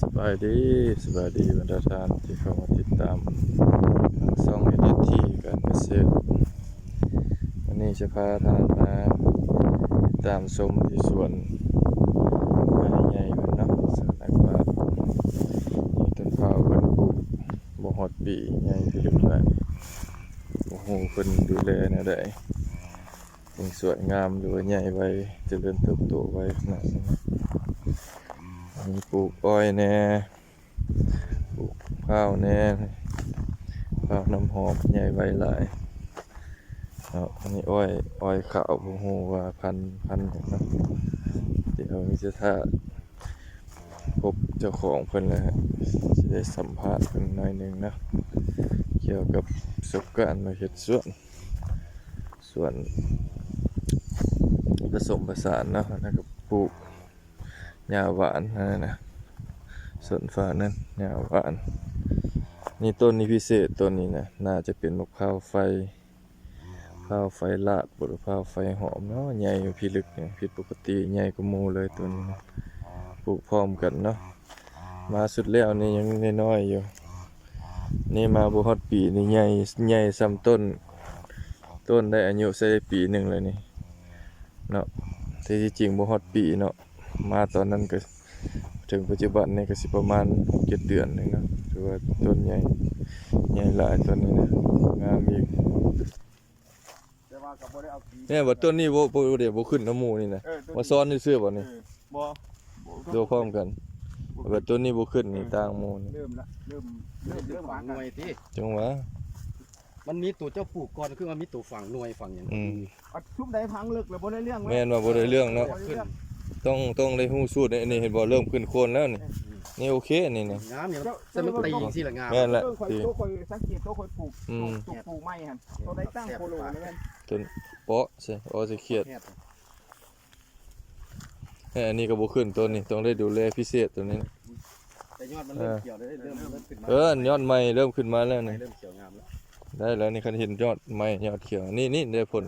สบายดีบรรดาท่านที่เข้ามาติดตามทางช่องเอเดทีการเกษตรวันนี้จะพาท่านมาติดตามชมที่สวนไม้ใหญ่กันเนาะสวนนักว่ามีต้นข้าวเพิ่นปลูกบ่ฮอดปีใหญ่ที่ลึกแล้วโอ้โหเพิ่นดูแลแนวใดถึงสวยงามหรือว่าใหญ่ไว้เจริญเติบโตไว้ขนาดนี้มีปลูกอ้อยแน่ปลูกข้าวแน่ข้าวน้ำหอมใหญ่ไว้หลายอันนี้อ้อยขาวโอ้โหว่าพันอย่างนั้นเดี๋ยวมีจะท่าพบเจ้าของเพิ่นแล้วจะได้สัมภาษณ์เพิ่นหน่อยหนึงนะเกี่ยวกับประสบการณ์มาเฮ็ดสวนผสมผสานเนาะแล้วก็ปลูกหญ้าหวานนั่นนะส่วนฝานั้นหญ้าหวานนี่ต้นนี้พิเศษต้นนี้นะน่าจะเป็นมะพร้าวไฟลาดหรือมะพร้าวไฟหอมเนาะใหญ่อยู่พิลึกเนี่ยผิดปกติใหญ่กว่าหมู่เลยต้นนี้นะปลูกพร้อมกันเนาะมาสุดแล้วนี่ยังน้อยๆอยู่นี่มาบ่ฮอดปีนี่ใหญ่ซ้ำต้นได้อายุใส่ปีหนึงเลยนี่เนาะที่จริงบ่ฮอดปีเนาะมาตอนนั้นก็ถึงปัจจุบันนี่ก็สิประมาณ7 เดือนนึงนะถือว่าต้นใหญ่หลายต้นนี้นะงามอีกเนี่ยว่าต้นนี้บ่เดี๋ยวบ่ขึ้นน้ำหมู่นี่นะมาซ้อนซื่อๆบ่นี่บ่ดูพร้อมกันว่าต้นนี้บ่ขึ้นนี่ต่างหมู่นี่เริ่มฝังหน่วยที่ จังหวะมันมีตัวเจ้าปลูกก่อนคือมันมีตัวฝังหน่วยฝังอย่างนี้ ชุบได้พังลึกแล้วบ่ได้เรื่องแม่นว่าบ่ได้เรื่องเนาะต้องได้ฮู้สูตรนี่เห็นบ่เริ่มขึ้นโคนแล้วนี่โอเคนี่นะ งามอย่างจะมันตีอย่างที่ละงาม แม่นละ ตัวคอยสังเกตตัวคอยปลูกปลูกไม้หั่นตัวได้ตั้งโคโลนี่แม่น ต้นเปาะใช่สิเครียดอันนี้ก็บ่ขึ้นต้นนี้ต้องได้ดูแลพิเศษตัวนี้ แต่ยอดมันเริ่มเขียวได้เริ่มขึ้นมายอดใหม่เริ่มขึ้นมาแล้วนี่ เริ่มเขียวงามแล้วได้แล้วนี่คันเห็นยอดใหม่ยอดเขียวนี่ได้ผล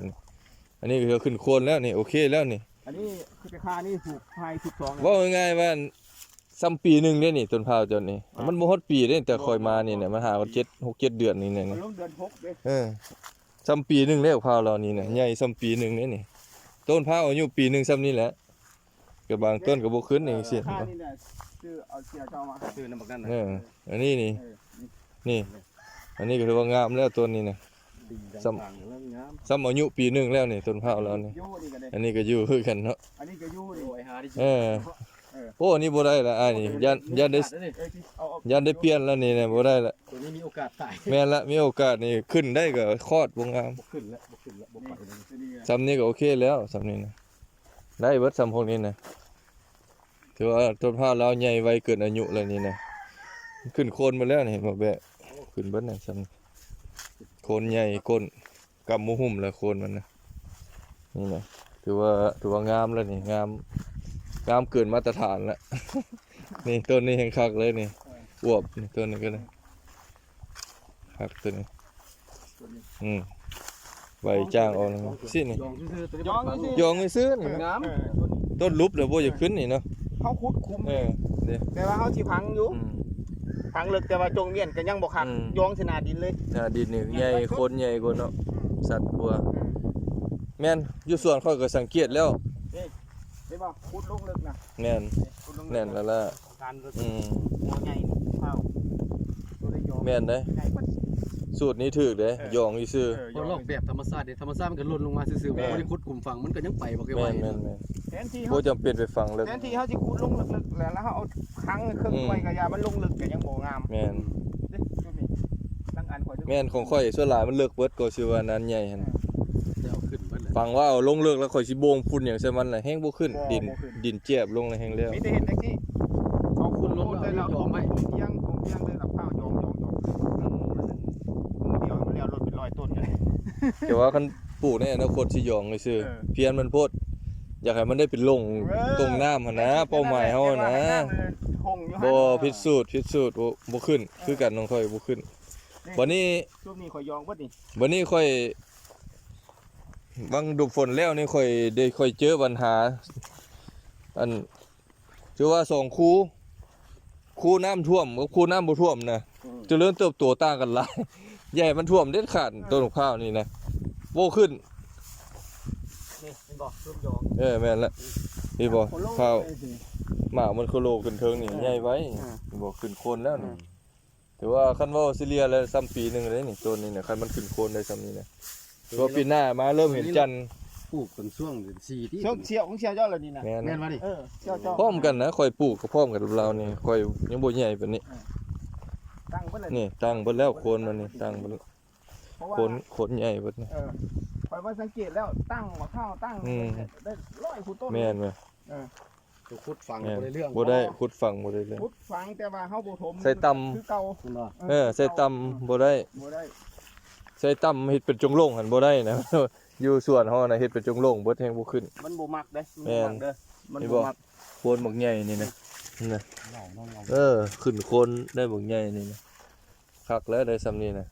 อันนี้ก็ขึ้นโคนแล้วนี่โอเคแล้วนี่ อันนี้คือราคานี่ถูกภาย12ว่าง่ายๆว่าซ้ำปีหนึงเด้นี่ต้นพร้าวต้นนี้มันบ่ฮอดปีเด้แต่ค่อยมานี่เนี่ยมันหาว่า6-7 เดือนนี่เนี่ย เริ่มเดือน6เด้ซ้ำปีหนึงแล้วพร้าวเรานี่น่ะใหญ่ซ้ำปีหนึงเด้นี่ต้นพร้าวอายุปีหนึงซ้ำนี่แหละก็บางต้นก็บ่ขึ้นนี่สิ ค่านี่น่ะซื้อเอาเสียเจ้ามาซื้อน้ำบักนั่นอันนี้นี่อันนี้ก็ถือว่างามแล้วต้นนี้นะซ้ำอายุปีหนึงแล้วนี่ต้นพร้าวเรานี่อันนี้ก็อยู่คือกันเนาะอันนี้ก็อยู่นี่ไอ้หาที่โอ้อันนี้บ่ได้ละนี่ยันได้เปลี่ยนแล้วนี่นะบ่ได้ละตัวนี้มีโอกาสตายแม่นละมีโอกาสนี่ขึ้นได้ก็คลอดบ่งามบ่ขึ้นแล้วบ่ไปเลยซ้ำนี้ก็โอเคแล้วซ้ำนี้นะได้เบิดซ้ำพวกนี้นะถือว่าต้นพร้าวเราใหญ่ไวเกินอายุแล้วนี่นะขึ้นโคนมาแล้วนี่เห็นบ่แบะขึ้นเบิดน่ะซ้ำโคนใหญ่ก้นกำมุหุ่มแล้วโคนมันนะนี่นะถือว่างามแล้วนี่งามเกินมาตรฐานแล้วนี่ต้นนี้แห่งคักเลยนี่อวบนี่ต้นนี้ก็เลยคักต้นนี้ใบจ้างออกแล้วสินี่ยองซื้อนี่งามต้นลุบแล้วบ่จะขึ้นนี่เนาะเขาขุดคุมแต่ว่าเขาสิพังอยู่พังลึกแต่ว่าจงเวียนก็ยังบ่คักยองชนาดินเลยชนาดินนี่ใหญ่โคนใหญ่กว่าเนาะสัตว์กว่าแม่นอยู่สวนค่อยก็สังเกตแล้วได้บ่ขุดลงลึกนะแน่นแล้วล่ะหัวใหญ่เท่าตัวได้ยองแม่นเด้สูตรนี้ถูกเด้ยองซื่อบ่ลอกแบบธรรมชาติธรรมชาติมันก็หล่นลงมาซื่อๆบ่ได้ขุดกลุ่มฝังมันก็ยังไปบ่ไกลแม่นบ่จำเป็นไปฟังเลยแทนที่เฮาสิขุดลงลึกๆแล้วเฮาเอาค้างเครื่องไว้ก็อย่ามันลงลึกก็ยังบ่งามแม่นเด้ตั้งอันข่อยแม่นของข่อยส่วนหลายมันเลิกเบิดก็สิว่านั้นใหญ่หั่นเอาขึ้นเบิดเลยฟังว่าเอาลงเลิกแล้วข่อยสิโบงฝุ่นหยังใส่มันน่ะแฮงบ่ขึ้นดินเจ็บลงเลยแฮงแล้วมีแต่เห็นจังซี่เอาคุณลงแล้วยอมไว้เที่ยงเลยหลับข้าวยองเดี๋ยวมันแล้วรถเป็น100ต้นเลยแต่ว่าคันปลูกในอนาคตสิยองซื่อเพียนมันโพดอยากให้มันได้เป็นลงตรงน้ำหั่นนะเป้าหมายเฮานะบ่ผิดสูตรบ่ขึ้นคือกันน้องค่อยบ่ขึ้นวันนี้ช่วงนี้ข่อยยองเบิดนี่วันนี้ค่อยบางดุฝนแล้วนี่ค่อยเจอปัญหาอันคือว่า2คู คูน้ำท่วมกับคูน้ำบ่ท่วมนะเจริญเติบโตต่างกันหลาย ใหญ่มันท่วมเด็ดขาดต้นข้าวนี่นะโบขึ้น นี่เป็นบ่ร่มยอง แม่นละนี่บ่ข้าวหมากมันโคโลขึ้นเทิงนี่ใหญ่ไว้บ่ขึ้นโคนแล้วนี่ถือว่าคันว่าซิเลียแล้วซ้ำปีหนึงเลยนี่ต้นนี้เนี่ยคันมันขึ้นโคนได้ซ้ำนี้นะตัวปีหน้ามาเริ่มเห็นจันทร์ ปลูกเป็นช่วง4ที่ ช่วงเชียวของเชียวเจ้าเลยนี่นะ แม่น แม่นว่าดิ เจ้า พร้อมกันนะค่อยปลูกก็พร้อมกันกับเรานี่ค่อยยังบ่ใหญ่ปานนี้ ตั้งเพิ่นเลย นี่ตั้งเบิดแล้วโคนมันนี่ตั้งเบิด เพราะว่า โคนใหญ่เบิดนี่ คอยว่าสังเกตแล้วตั้งมะข้าวตั้งได้100คูต้น แม่นเว้ย ตัวขุดฝัง แม่น บ่ได้เรื่อง บ่ได้ขุดฝังบ่ได้เลย พุดฝังแต่ว่าเฮาบ่ถม ใส่ตำ คือเก่า คุณว่า ใส่ตำบ่ได้ บ่ได้ ใส่ตำเฮ็ดเป็นจงโล่งหันบ่ได้นะ อยู่สวนเฮาน่ะเฮ็ดเป็นจงโล่งเบิดแฮงบ่ขึ้น มันบ่มักเด้ แม่น มัน นี่ บ่ บ่ มัก โคนบักใหญ่นี่นะนะ เหล่าน้อง ขึ้นโคนได้บักใหญ่นี่นะคักแล้วได้ซ้ำนี้นะ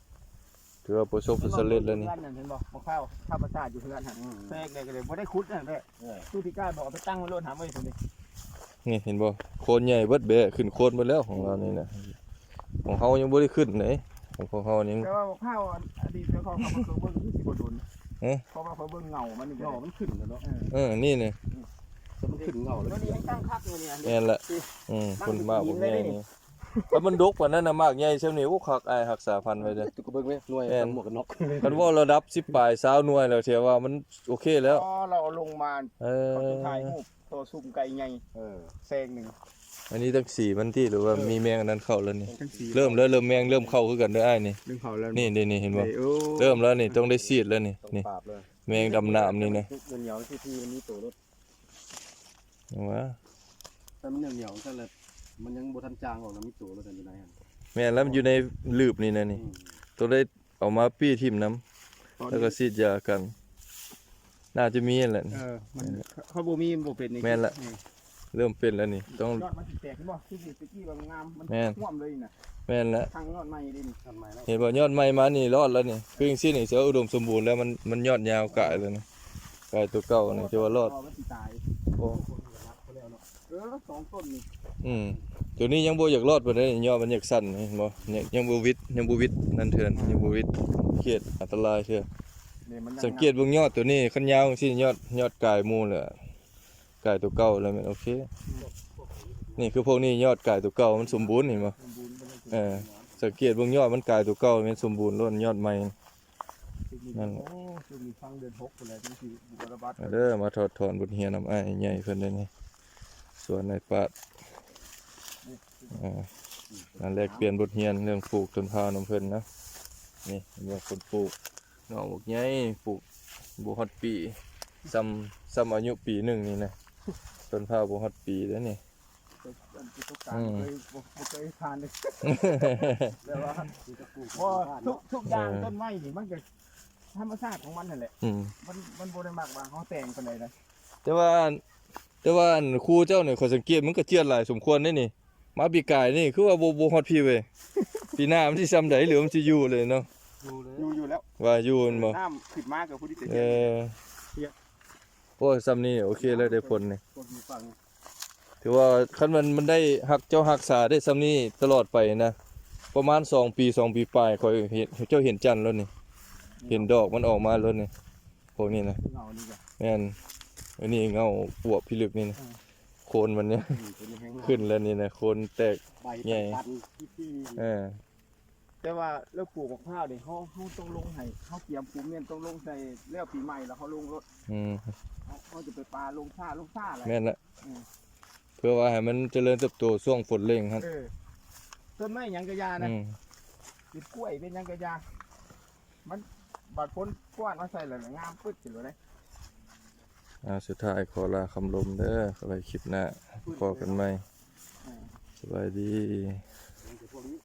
ถือว่าประสบผลสำเร็จแล้วนี่ เพื่อนนั่นเห็นบ่มะข้าวธรรมชาติอยู่เพื่อนหั่นแทรกได้ก็เลยบ่ได้ขุดนั่นแหละตู้ที่กล้าบอกเอาไปตั้งไว้โลดหาไว้พุ่นดิ นี่เห็นบ่โคนใหญ่เบิดแบะขึ้นโคนหมดแล้วของเรานี่นะของเฮายังบ่ได้ขึ้นไหนของเฮานี่ แต่ว่ามะข้าวอดีตเจ้าของเขาก็เบิ่งคือสิบ่โดน เอ๊ะ เพราะว่าเขาเบิ่งเงามันนี่ เหล่ามันขึ้นแล้วเนาะ นี่นี่ แต่มันขึ้นเหล่าแล้ว ตัวนี้ยังตั้งคักอยู่เนี่ย แม่นละคนมากบักใหญ่นี่ถ้ามันดกกว่านั้นน่ะมากใหญ่เช่นนี้โอ้คักอายรักษาพันธุ์ไว้เด้อ ตุกเบิ่งเว้ยหน่วยหมวกกันน็อก คันว่าระดับ10ปลาย20หน่วยแล้วเทียว่ามันโอเคแล้ว อ๋อเราเอาลงมา เอ ตอน อ สุดท้ายรูปตัวซุ่มไก่ใหญ่แซงหนึง อันนี้ตั้ง4มันที่หรือว่ามีแมงอันนั้นเข้าแล้วนี่ ทั้งสี่ เริ่มแมงเริ่มเข้าคือกันเด้ออ้ายนี่ ดึงเขาแล้ว นี่เห็นบ่ โอ้ เริ่มแล้วนี่ต้องได้ซีดแล้วนี่ ต้อง นี่ ปราบเลย แมงดำน้ำนี่นะ เงินเหนียวที่มันมีตัวรถ ว่า แต่มันเหนียวก็เลยมันยังบ่ทันจางออกนะมีตัวรถอยู่ไหนหั่น แม่นแล้วมันอยู่ในหลืบนี่นะนี่ต้องได้เอามาปี้ทิ่มน้ำแล้วก็ซีดยากัน น่าจะมีนั่นแหละ มันเขาบ่มีบ่เป็นนี่ แม่นละ เริ่มเป็นแล้วนี่ต้อง ยอดมันสิแตกเห็นบ่ที่สิตะกี้ว่างามมัน แม่น ท่วมเลยน่ะ แม่นแล้ว ทางยอดใหม่ดินี่ ทันใหม่แล้ว เห็นบ่ยอดไม้มานี่รอดแล้วนี่คือจังซี่นี่เสืออุดมสมบูรณ์แล้วมันยอดยาวกายแล้วนี่กายตัวเก่านี่จะว่ารอด มันสิตาย โอ้ สองต้นนี่ ตัวนี้ยังบ่อยากรอดปานใดนี่ยอดมันอยากสั้นนี่เห็นบ่ยังบ่วิดนั่นเถื่อนยังบ่วิดเครียดอันตรายเถื่อ นี่มัน สังเกตเบิ่งยอดตัวนี้คันยาวจังซี่ยอดกายหมู่แหละกายตัวเก่าแล้วแม่นโอเคนี่คือพวกนี้ยอดกายตัวเก่ามันสมบูรณ์เห็นบ่สังเกตเบิ่งยอดมันกายตัวเก่ามันสมบูรณ์ล้นยอดใหม่ นั่น โอ้คือมีฟังเดือน6พุ่นแหละจังซี่บุรบัต เด้อมาถอดถอนบทเรียนนำอ้ายใหญ่เพิ่นเด้อนี่ส่วนในปาดนั่นแลกเปลี่ยนบทเรียนเรื่องปลูกต้นพร้าวนำเพิ่นนะนี่เรื่องคนปลูกเนาะบักใหญ่ปลูกบ่ฮอดปีซ้ำอายุปีหนึงนี่นะต้นพร้าวบ่ฮอดปีเด้อนี่ ประสบการณ์บ่เคยผ่านเลยแต่ว่าทุกอย่างต้นไม้นี่มันก็ธรรมชาติของมันนั่นแหละ มันบ่ได้มากว่าเขาแต่งปานใดนะ แต่ว่าอันครูเจ้านี่ข้อยสังเกตมันก็เจียดหลายสมควรเด้นี่มาปีกายนี่คือว่าบ่ฮอดพี่เว้ยปีหน้ามันสิซ้ำใดหรือมันสิอยู่เลยเนาะ อยู่แล้ว ว่าอยู่แม่นบ่ น้ำขึ้นมากับผู้ที่จะ เออโอ้ยซ้ำนี่โอเคแล้วได้ผลนี่ คนมีฟัง ถือว่าคันมันได้รักษาได้ซ้ำนี่ตลอดไปนะประมาณ2ปีปลายค่อยเห็นเจ้าเห็นจันทร์แล้วนี่เห็นดอกมันออกมาแล้วนี่พวกนี้นะ เงานี่ก็ แม่นอันนี้เงาปวกพิลึกนี่นะโคนมันเนี่ยขึ้นแล้วนี่นะโคนแตก ใบ ใหญ่ ตันที่ แต่ว่าแล้วปลูกมะพร้าวนี่เขาต้องลงให้เขาเตรียมปลูกเนี่ยต้องลงใส่แล้วปีใหม่แล้วเขาลงรถ เขาจะไปปลาลงซ่าอะไร แม่นละเพื่อว่าให้มันเจริญเติบโตช่วงฝนเร่งครับ ต้นไม้หยังกระยานะติดกล้วยเป็นหยังกระยามันบาดพ้นกว้านมาใส่แล้วงามปึ๊ดสิเลย สุดท้ายขอลาคำลมเด้อไว้คลิปหน้าพอกันใหม่สบายดี พวกนี้